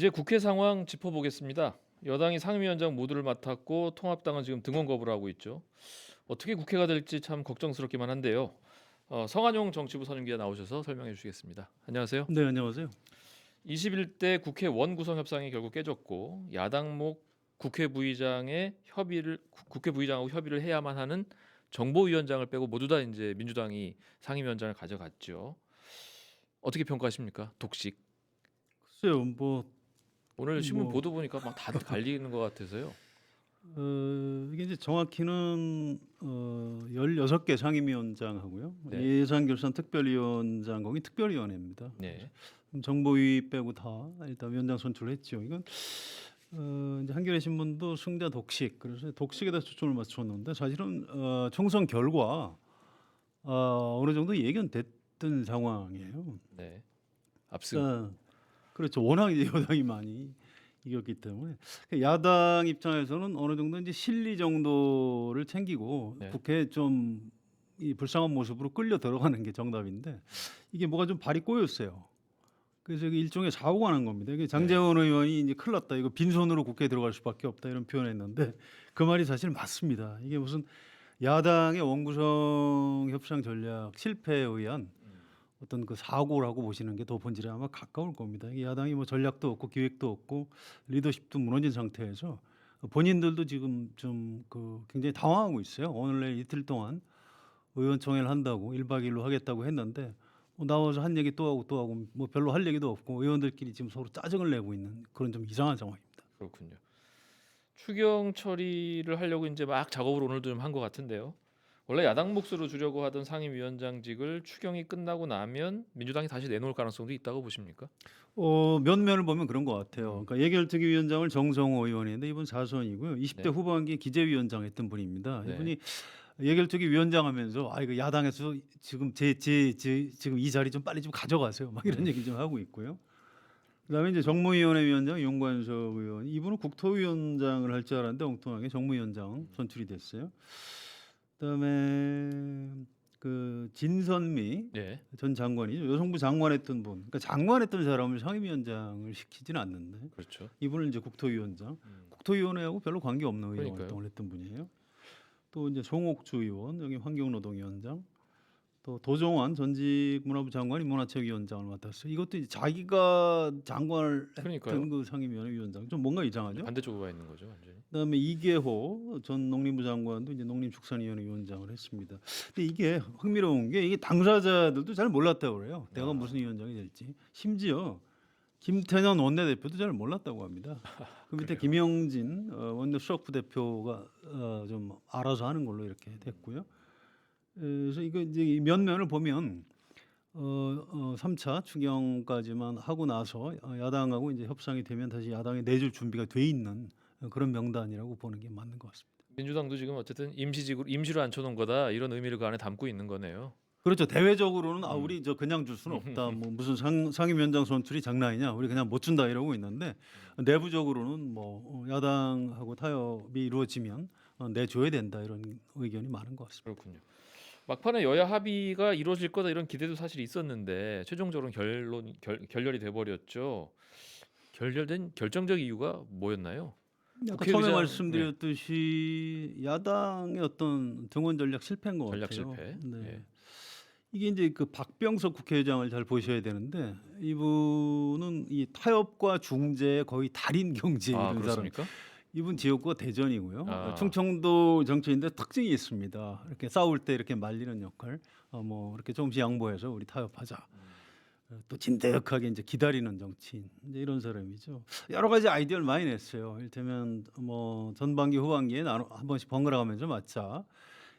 이제 국회 상황 짚어보겠습니다. 여당이 상임위원장 모두를 맡았고 통합당은 지금 등원 거부를 하고 있죠. 어떻게 국회가 될지 참 걱정스럽기만 한데요. 성한용 정치부 선임기자 나오셔서 설명해 주시겠습니다. 안녕하세요. 네, 안녕하세요. 21대 국회 원구성 협상이 결국 깨졌고 야당목 국회 부의장하고 협의를 해야만 하는 정보위원장을 빼고 모두 다 이제 민주당이 상임위원장을 가져갔죠. 어떻게 평가하십니까? 독식. 글쎄요, 뭐, 오늘 신문 뭐, 보도 보니까 막 다들 갈리는 것 같아서요. 이게 이제 정확히는 16개 상임위원장하고요. 네. 예산결산특별위원장 거기 특별위원회입니다. 네. 정보위 빼고 다 일단 위원장 선출했죠. 이건 이제 한겨레 신문도 승자 독식, 그래서 독식에다 초점을 맞췄는데 사실은 총선 결과 어느 정도 예견됐던 상황이에요. 네. 압승. 그렇죠. 워낙 이제 여당이 많이 이겼기 때문에 야당 입장에서는 어느 정도 이제 실리 정도를 챙기고 네. 국회에 좀 이 불쌍한 모습으로 끌려 들어가는 게 정답인데 이게 뭐가 좀 발이 꼬였어요. 그래서 이게 일종의 사고가 난 겁니다. 이게 장제원 의원이 이제 큰일 났다. 이거 빈손으로 국회에 들어갈 수밖에 없다 이런 표현했는데 그 말이 사실 맞습니다. 이게 무슨 야당의 원구성 협상 전략 실패에 의한 어떤 그 사고라고 보시는 게 더 본질에 아마 가까울 겁니다. 이게 야당이 뭐 전략도 없고 기획도 없고 리더십도 무너진 상태에서 본인들도 지금 좀 그 굉장히 당황하고 있어요. 오늘 내일 이틀 동안 의원총회를 한다고 1박 2일로 하겠다고 했는데 나와서 한 얘기 또 하고 뭐 별로 할 얘기도 없고 의원들끼리 지금 서로 짜증을 내고 있는 그런 좀 이상한 상황입니다. 그렇군요. 추경 처리를 하려고 이제 막 작업을 오늘도 좀 한 것 같은데요. 원래 야당 몫으로 주려고 하던 상임위원장직을 추경이 끝나고 나면 민주당이 다시 내놓을 가능성도 있다고 보십니까? 면면을 보면 그런 것 같아요. 그러니까 예결특위위원장을 정성호 의원인데 이분 사선이고요. 20대 네. 후반기 기재위원장 했던 분입니다. 네. 이분이 예결특위 위원장 하면서 이거 야당에서 지금 지금 이 자리 좀 빨리 좀 가져가세요. 막 이런 얘기 좀 하고 있고요. 그다음에 이제 정무위원회 위원장 윤관석 의원 이분은 국토위원장을 할 줄 알았는데 엉뚱하게 정무위원장 선출이 됐어요. 그다음에 그 진선미 네. 전 장관이죠. 여성부 장관했던 분. 그러니까 장관했던 사람을 상임위원장을 시키지는 않는데 그렇죠. 이분은 이제 국토위원장. 음. 국토위원회하고 별로 관계 없는 의원 그러니까요. 활동을 했던 분이에요. 또 이제 송옥주 의원 여기 환경노동위원장. 또 도종환 전직 문화부 장관이 문화체육위원장을 맡았어요. 이것도 이제 자기가 장관을 그러니까요. 했던 그 상임위원회 위원장. 좀 뭔가 이상하죠. 반대쪽으로 가 있는 거죠, 완전히. 그다음에 이계호 전 농림부 장관도 이제 농림축산위원회 위원장을 했습니다. 근데 이게 흥미로운 게 이게 당사자들도 잘 몰랐다고 그래요. 내가 무슨 위원장이 될지. 심지어 김태년 원내대표도 잘 몰랐다고 합니다. 그 밑에 그래요? 김영진 원내 수석부 대표가 좀 알아서 하는 걸로 이렇게 됐고요. 그래서 이거 이제 이 면면을 보면 3차 추경까지만 하고 나서 야당하고 이제 협상이 되면 다시 야당에 내줄 준비가 돼 있는 그런 명단이라고 보는 게 맞는 것 같습니다. 민주당도 지금 어쨌든 임시로 앉혀놓은 거다 이런 의미를 그 안에 담고 있는 거네요. 그렇죠. 대외적으로는 우리 저 그냥 줄 수는 없다. 뭐 무슨 상임위원장 선출이 장난이냐. 우리 그냥 못 준다 이러고 있는데 내부적으로는 뭐 야당하고 타협이 이루어지면 내줘야 된다 이런 의견이 많은 것 같습니다. 그렇군요. 막판에 여야 합의가 이루어질 거다 이런 기대도 사실 있었는데 최종적으로는 결렬이 돼 버렸죠. 결렬된 결정적 이유가 뭐였나요? 아까 처음에 국회의장 말씀드렸듯이 야당의 어떤 등원 전략 실패인 것 전략 같아요. 실패. 네. 예. 이게 이제 그 박병석 국회의장을 잘 보셔야 되는데 이분은 이 타협과 중재의 거의 달인 경지에 아 이른 사람. 그렇습니까? 이분 지역구가 대전이고요. 아. 충청도 정치인데 특징이 있습니다. 이렇게 싸울 때 이렇게 말리는 역할, 뭐 이렇게 조금씩 양보해서 우리 타협하자. 또 진득하게 이제 기다리는 정치인 이제 이런 사람이죠. 여러 가지 아이디어를 많이 냈어요. 이를테면 뭐 전반기 후반기에 한 번씩 번갈아가면서 맞자.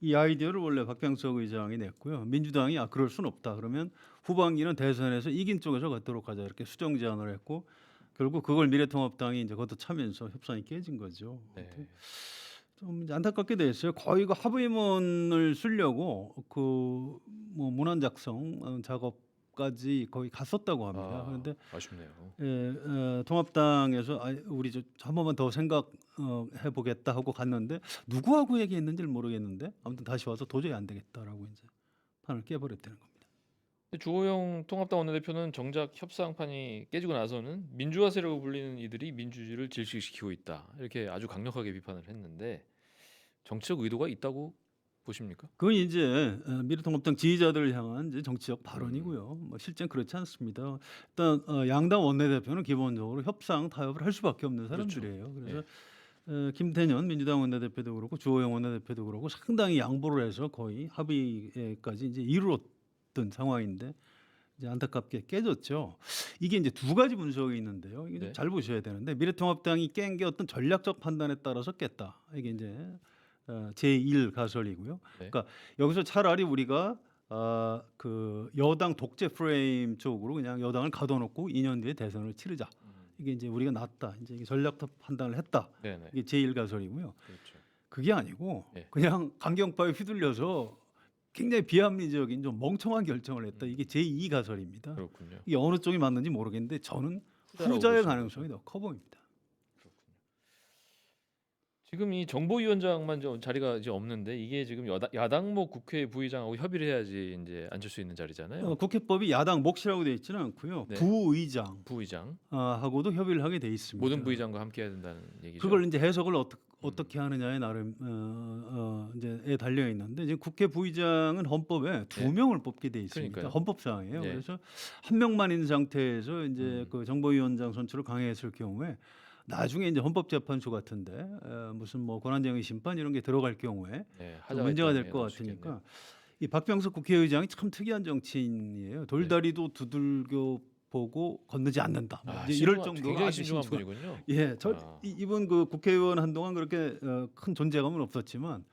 이 아이디어를 원래 박병석 의장이 냈고요. 민주당이 그럴 수는 없다. 그러면 후반기는 대선에서 이긴 쪽에서 갖도록 하자 이렇게 수정 제안을 했고 결국 그걸 미래통합당이 이제 걷어차면서 협상이 깨진 거죠. 네. 좀 이제 안타깝게 됐어요. 거의 그 합의문을 쓰려고 그 뭐 문안 작성 작업까지 거의 갔었다고 합니다. 그런데 아쉽네요. 통합당에서 우리 한 번만 더 생각해 보겠다 하고 갔는데 누구하고 얘기했는지를 모르겠는데 아무튼 다시 와서 도저히 안 되겠다라고 이제 판을 깨버렸다는 겁니다. 근데 주호영 통합당 원내대표는 정작 협상판이 깨지고 나서는 민주화 세력으로 불리는 이들이 민주주의를 질식시키고 있다. 이렇게 아주 강력하게 비판을 했는데 정치적 의도가 있다고 보십니까? 그건 이제 미래통합당 지지자들을 향한 이제 정치적 발언이고요. 뭐 실제는 그렇지 않습니다. 일단 양당 원내대표는 기본적으로 협상 타협을 할 수밖에 없는 그렇죠. 사람들이에요. 그래서 김태년 민주당 원내대표도 그렇고 주호영 원내대표도 그렇고 상당히 양보를 해서 거의 합의까지 이제 이르렀던 상황인데 이제 안타깝게 깨졌죠. 이게 이제 두 가지 분석이 있는데요. 이게 좀 네. 잘 보셔야 되는데 미래통합당이 깬 게 어떤 전략적 판단에 따라서 깼다. 이게 이제 제1 가설이고요. 네. 그러니까 여기서 차라리 우리가 그 여당 독재 프레임 쪽으로 그냥 여당을 가둬놓고 2년 뒤에 대선을 치르자. 이게 이제 우리가 낫다. 이제 이게 전략적 판단을 했다. 네네. 이게 제1 가설이고요. 그렇죠. 그게 아니고 네. 그냥 강경파에 휘둘려서 굉장히 비합리적인 좀 멍청한 결정을 했다. 이게 제2 가설입니다. 그렇군요. 이게 어느 쪽이 맞는지 모르겠는데 저는 후자라고 후자의 보시는 가능성이 더 커 보입니다. 그렇군요. 지금 이 정보위원장만 자리가 이제 없는데 이게 지금 야당목 국회 부의장하고 협의를 해야지 이제 앉을 수 있는 자리잖아요. 국회법이 야당 몫이라고 되어 있지는 않고요. 네. 부의장 부의장 하고도 협의를 하게 돼 있습니다. 모든 부의장과 함께 해야 된다는 얘기죠. 그걸 이제 해석을 어떻게 하느냐에 나름 이제에 달려 있는데 이제 국회 부의장은 헌법에 두 네. 명을 뽑게 돼 있습니다. 그러니까요. 헌법상이에요. 네. 그래서 한 명만 있는 상태에서 이제 그 정보위원장 선출을 강행했을 경우에 나중에 이제 헌법재판소 같은데 무슨 뭐 권한쟁의 심판 이런 게 들어갈 경우에 네, 좀 하자가 문제가 있다는 될 것 나올 수 있겠네요. 같으니까 이 박병석 국회의장이 참 특이한 정치인이에요. 돌다리도 두들겨 보고 건너지 않는다. 뭐 이제 이럴 정도로 굉장히 아주 신중한 신중한- 분이군요. 예, 아. 이분 그 국회의원 한동안 그렇게 큰 존재감은 없었지만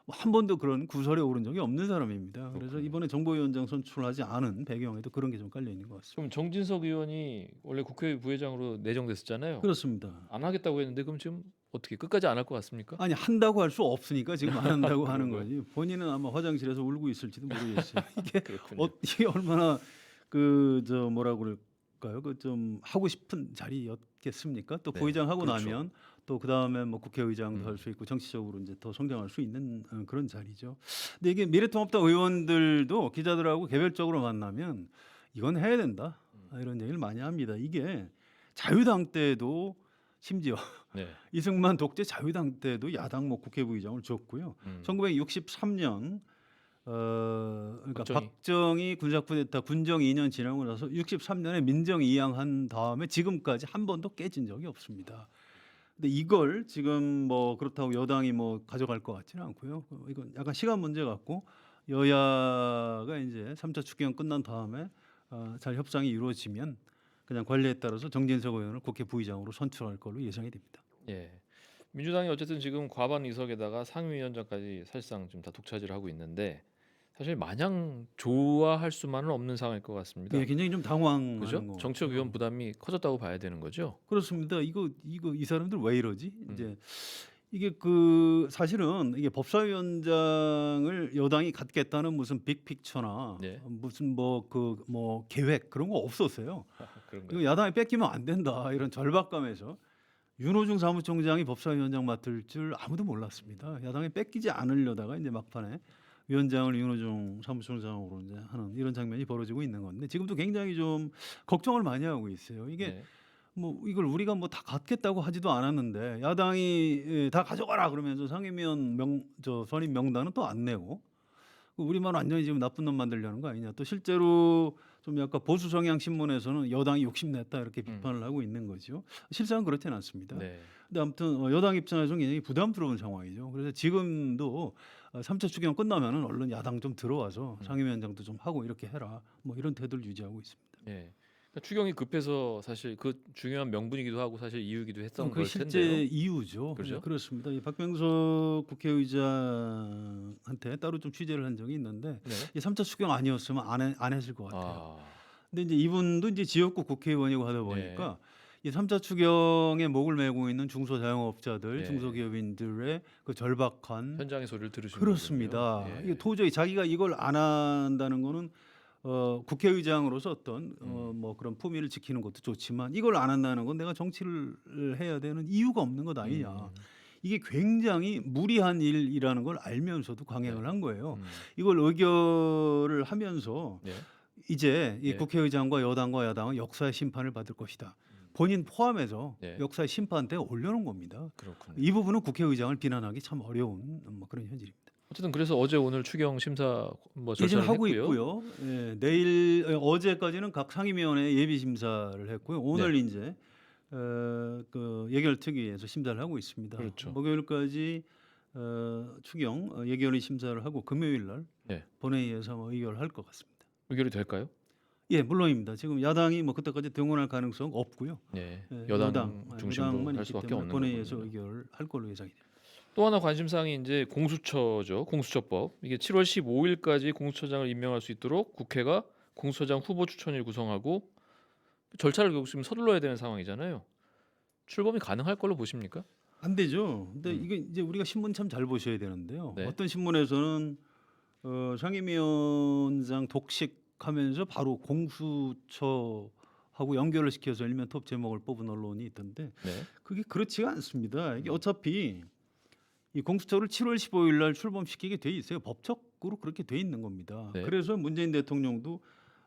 한 번도 그런 구설에 오른 적이 없는 사람입니다. 그래서 그렇군요. 이번에 정보위원장 선출하지 않은 배경에도 그런 게 좀 깔려 있는 것 같습니다. 그럼 정진석 의원이 원래 국회 부회장으로 내정됐었잖아요. 그렇습니다. 안 하겠다고 했는데 그럼 지금 어떻게 끝까지 안 할 것 같습니까? 아니 한다고 할 수 없으니까 지금 안 한다고 하는 그런가요? 거지. 본인은 아마 화장실에서 울고 있을지도 모르겠어요. 이게 그렇군요. 이게 얼마나 그 저 뭐라 그럴까요? 그 좀 하고 싶은 자리였겠습니까? 또 네, 부의장 하고 그렇죠. 나면 또 그 다음에 뭐 국회의장도 할 수 있고 정치적으로 이제 더 성장할 수 있는 그런 자리죠. 근데 이게 미래통합당 의원들도 기자들하고 개별적으로 만나면 이건 해야 된다 이런 얘기를 많이 합니다. 이게 자유당 때도 심지어 네. 이승만 독재 자유당 때도 야당 뭐 국회 부의장을 줬고요. 1963년 그러니까 박정희 군사 쿠데타 군정 2년 지나고 나서 63년에 민정 이양한 다음에 지금까지 한 번도 깨진 적이 없습니다. 근데 이걸 지금 뭐 그렇다고 여당이 뭐 가져갈 것 같지는 않고요. 이건 약간 시간 문제 같고 여야가 이제 3차 추경 끝난 다음에 잘 협상이 이루어지면 그냥 관리에 따라서 정진석 의원을 국회 부의장으로 선출할 걸로 예상이 됩니다. 예. 민주당이 어쨌든 지금 과반 의석에다가 상임위원장까지 사실상 좀 다 독차지를 하고 있는데 사실 마냥 좋아할 수만은 없는 상황일 것 같습니다. 예, 굉장히 좀 당황하는 그죠? 거. 정치적 위원 부담이 커졌다고 봐야 되는 거죠. 그렇습니다. 이거 이 사람들 왜 이러지? 이제 이게 그 사실은 이게 법사위원장을 여당이 갖겠다는 무슨 빅픽처나 네. 무슨 뭐 그 뭐 계획 그런 거 없었어요. 그런가요? 이거 야당이 뺏기면 안 된다 이런 절박감에서 윤호중 사무총장이 법사위원장 맡을 줄 아무도 몰랐습니다. 야당이 뺏기지 않으려다가 이제 막판에 위원장을 윤호중 사무총장으로 이제 하는 이런 장면이 벌어지고 있는 건데 지금도 굉장히 좀 걱정을 많이 하고 있어요. 이게 네. 뭐 이걸 우리가 뭐 다 갖겠다고 하지도 않았는데 야당이 다 가져가라 그러면서 상임위원 선임 명단은 또 안 내고 우리만 완전히 지금 나쁜 놈 만들려는 거 아니냐. 또 실제로 좀 약간 보수 성향 신문에서는 여당이 욕심냈다 이렇게 비판을 하고 있는 거죠. 실상은 그렇지는 않습니다. 네. 근데 아무튼 여당 입장에서는 굉장히 부담스러운 상황이죠. 그래서 지금도 3차 추경 끝나면은 얼른 야당 좀 들어와서 상임위원장도 좀 하고 이렇게 해라. 뭐 이런 태도를 유지하고 있습니다. 네. 그러니까 추경이 급해서 사실 그 중요한 명분이기도 하고 사실 이유이기도 했던 그 걸 실제 텐데요. 이유죠. 그렇죠? 네, 그렇습니다. 이 박병석 국회의장한테 따로 좀 취재를 한 적이 있는데 네. 이 3차 추경 아니었으면 안 했을 것 같아요. 아, 근데 이제 이분도 이제 지역구 국회의원이고 하다 보니까 이 3차 추경에 목을 메고 있는 중소자영업자들, 네. 중소기업인들의 그 절박한 현장의 소리를 들으신 그렇습니다. 거군요. 예. 이게 도저히 자기가 이걸 안 한다는 거는 국회의장으로서 어떤 뭐 그런 품위를 지키는 것도 좋지만 이걸 안 한다는 건 내가 정치를 해야 되는 이유가 없는 것 아니냐. 이게 굉장히 무리한 일이라는 걸 알면서도 강행을 한 거예요. 이걸 의결을 하면서 네. 이제 이 네. 국회의장과 여당과 야당은 역사의 심판을 받을 것이다. 본인 포함해서 네. 역사의 심판대에 올려놓은 겁니다. 그렇군요. 이 부분은 국회의장을 비난하기 참 어려운 뭐 그런 현실입니다. 어쨌든 그래서 어제 오늘 추경 심사 뭐 예, 지금 절차를 하고 했고요. 있고요. 예, 내일 어제까지는 각 상임위원회 예비 심사를 했고요. 오늘 네. 이제 그 예결특위에서 심사를 하고 있습니다. 그렇죠. 목요일까지 추경 예결위 심사를 하고 금요일 날 네. 본회의에서 뭐 의결할 것 같습니다. 의결이 될까요? 예, 물론입니다. 지금 야당이 뭐 그때까지 등원할 가능성 없고요. 네. 예, 여당 중심으로 여당만 할 있기 수밖에 때문에 없는 본회의에서 거군요. 의결할 걸로 예상이 됩니다. 또 하나 관심사항이 이제 공수처죠. 공수처법. 이게 7월 15일까지 공수처장을 임명할 수 있도록 국회가 공수처장 후보 추천일 구성하고 절차를 결국 지금 서둘러야 되는 상황이잖아요. 출범이 가능할 걸로 보십니까? 안 되죠. 근데 음. 이게 이제 우리가 신문 참 잘 보셔야 되는데요. 네. 어떤 신문에서는 상임위원장 독식하면서 바로 공수처하고 연결을 시켜서 일면 톱 제목을 뽑은 언론이 있던데 네. 그게 그렇지가 않습니다. 이게 어차피 이 공수처를 7월 15일 날 출범시키게 돼 있어요. 법적으로 그렇게 돼 있는 겁니다. 네. 그래서 문재인 대통령도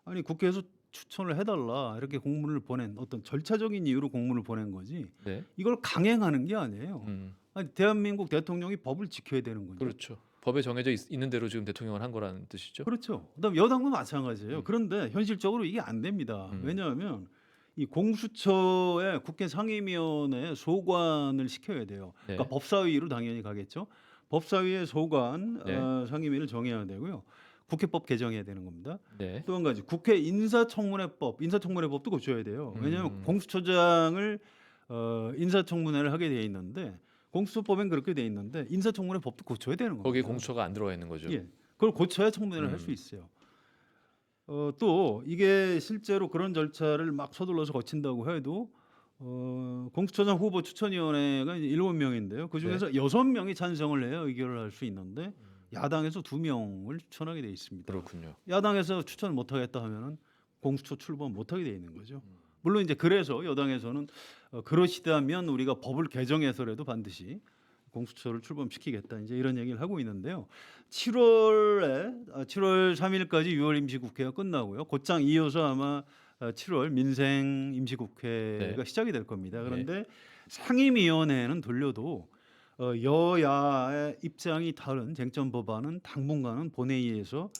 아니 국회에서 추천을 해달라 이렇게 공문을 보낸 어떤 절차적인 이유로 공문을 보낸 거지 네. 이걸 강행하는 게 아니에요. 아니, 대한민국 대통령이 법을 지켜야 되는 거죠. 그렇죠. 법에 정해져 있는 대로 지금 대통령을 한 거라는 뜻이죠. 그렇죠. 그다음 여당도 마찬가지예요. 음. 그런데 현실적으로 이게 안 됩니다. 음. 왜냐하면 이 공수처에 국회 상임위원회에 소관을 시켜야 돼요. 네. 그러니까 법사위로 당연히 가겠죠. 법사위의 소관 네. 상임위를 정해야 되고요. 국회법 개정해야 되는 겁니다. 네. 또 한 가지 국회 인사청문회법도 고쳐야 돼요. 왜냐하면 음. 공수처장을 인사청문회를 하게 돼 있는데 공수처법엔 그렇게 돼 있는데 인사청문회법도 고쳐야 되는 겁니다. 거기에 공수처가 안 들어가 있는 거죠. 예, 그걸 고쳐야 청문회를 할 수 있어요. 또 이게 실제로 그런 절차를 막 서둘러서 거친다고 해도 공수처장 후보 추천위원회가 이제 7명인데요. 그 중에서 6명이 찬성을 해야 의결을 할 수 있는데 야당에서 2명을 추천하게 돼 있습니다. 그렇군요. 야당에서 추천 못하겠다 하면은 공수처 출범 못하게 돼 있는 거죠. 물론 이제 그래서 여당에서는 그러시다면 우리가 법을 개정해서라도 반드시 공수처를 출범시키겠다 이제 이런 얘기를 하고 있는데요. 7월 3일까지 6월 임시국회가 끝나고요. 곧장 이어서 아마 7월 민생 임시국회가 네. 시작이 될 겁니다. 그런데 상임위원회는 돌려도 여야의 입장이 다른 쟁점 법안은 당분간은 본회의에서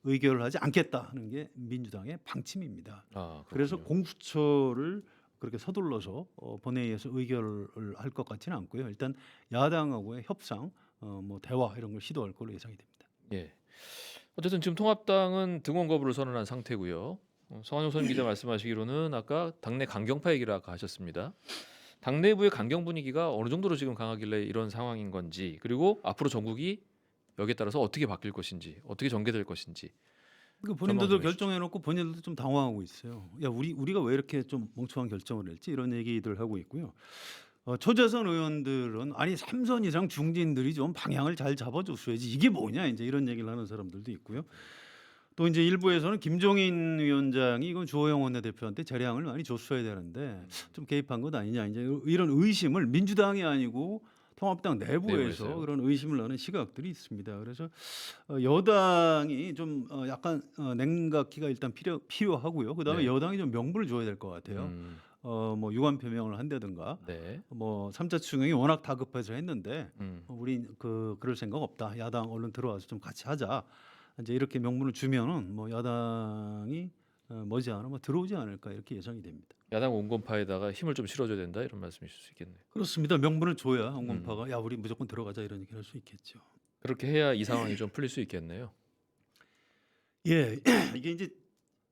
의결을 하지 않겠다는 게 민주당의 방침입니다. 아, 그래서 그렇군요. 공수처를 그렇게 서둘러서 본회의에서 의결을 할 것 같지는 않고요. 일단 야당하고의 협상, 뭐 대화 이런 걸 시도할 걸로 예상이 됩니다. 예. 어쨌든 지금 통합당은 등원 거부를 선언한 상태고요. 성한용 선 기자 말씀하시기로는 아까 당내 강경파 얘기를 아까 하셨습니다. 당 내부의 강경 분위기가 어느 정도로 지금 강하길래 이런 상황인 건지, 그리고 앞으로 전국이 여기에 따라서 어떻게 바뀔 것인지, 어떻게 전개될 것인지. 그 본인들도 전망 좀 결정해놓고 본인들도 좀 당황하고 있어요. 야 우리가 왜 이렇게 좀 멍청한 결정을 했지 이런 얘기들 하고 있고요. 초재선 의원들은 아니 3선 이상 중진들이 좀 방향을 잘 잡아줬어야지 이게 뭐냐 이제 이런 얘기를 하는 사람들도 있고요. 또 이제 일부에서는 김종인 위원장이 이건 주호영 원내대표한테 재량을 많이 줬어야 되는데 좀 개입한 것 아니냐 이제 이런 의심을 민주당이 아니고 통합당 내부에서 내부에서요? 그런 의심을 하는 시각들이 있습니다. 그래서 여당이 좀 약간 냉각기가 일단 필요하고요. 그다음에 네. 여당이 좀 명분을 줘야 될 것 같아요. 뭐 유감 표명을 한다든가 네. 뭐 3차 추경이 워낙 다급해서 했는데 음. 우리 그럴 생각 없다. 야당 얼른 들어와서 좀 같이 하자. 이제 이렇게 명분을 주면은 뭐 야당이 머지않아 뭐 들어오지 않을까 이렇게 예상이 됩니다. 야당 온건파에다가 힘을 좀 실어줘야 된다 이런 말씀이실 수 있겠네요. 그렇습니다. 명분을 줘야 홍건파가 야 우리 무조건 들어가자 이런 얘기를 할 수 있겠죠. 그렇게 해야 이 상황이 좀 풀릴 수 있겠네요. 예,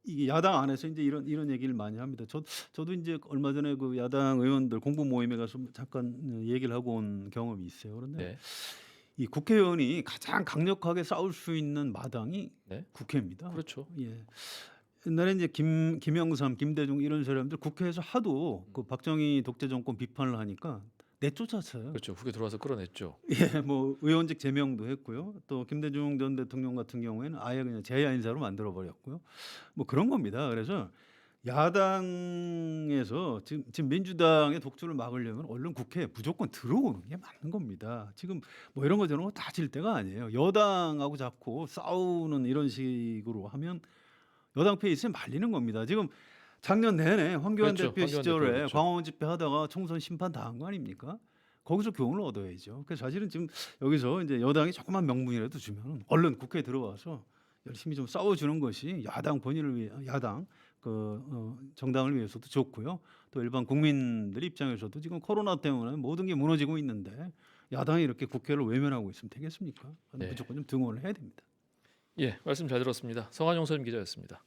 이게 야당 안에서 이제 이런 얘기를 많이 합니다. 저도 이제 얼마 전에 그 야당 의원들 공부 모임에 가서 잠깐 얘기를 하고 온 경험이 있어요. 그런데 네. 이 국회의원이 가장 강력하게 싸울 수 있는 마당이 네. 국회입니다. 그렇죠. 예. 옛날에 이제 김영삼, 김대중 이런 사람들 국회에서 하도 그 박정희 독재 정권 비판을 하니까 내쫓았어요. 그렇죠. 국회 들어와서 끌어냈죠. 예, 뭐 의원직 제명도 했고요. 또 김대중 전 대통령 같은 경우에는 아예 그냥 제야 인사로 만들어 버렸고요. 뭐 그런 겁니다. 그래서 야당에서 지금 민주당의 독주를 막으려면 얼른 국회에 무조건 들어오는 게 맞는 겁니다. 지금 뭐 이런 거 저런 거 따질 때가 아니에요. 여당하고 자꾸 싸우는 이런 식으로 하면 여당 페이스에 말리는 겁니다. 지금 작년 내내 황교안 그렇죠. 대표 황교안 시절에 대표 그렇죠. 광화문 집회 하다가 총선 심판 당한 거 아닙니까? 거기서 교훈을 얻어야죠. 그래서 사실은 지금 여기서 이제 여당이 조그만 명분이라도 주면 얼른 국회에 들어와서 열심히 좀 싸워주는 것이 야당 본인을 위해 야당 정당을 위해서도 좋고요. 또 일반 국민들 입장에서도 지금 코로나 때문에 모든 게 무너지고 있는데 야당이 이렇게 국회를 외면하고 있으면 되겠습니까? 네. 무조건 좀 등원을 해야 됩니다. 예, 말씀 잘 들었습니다. 성한용 선임 기자였습니다.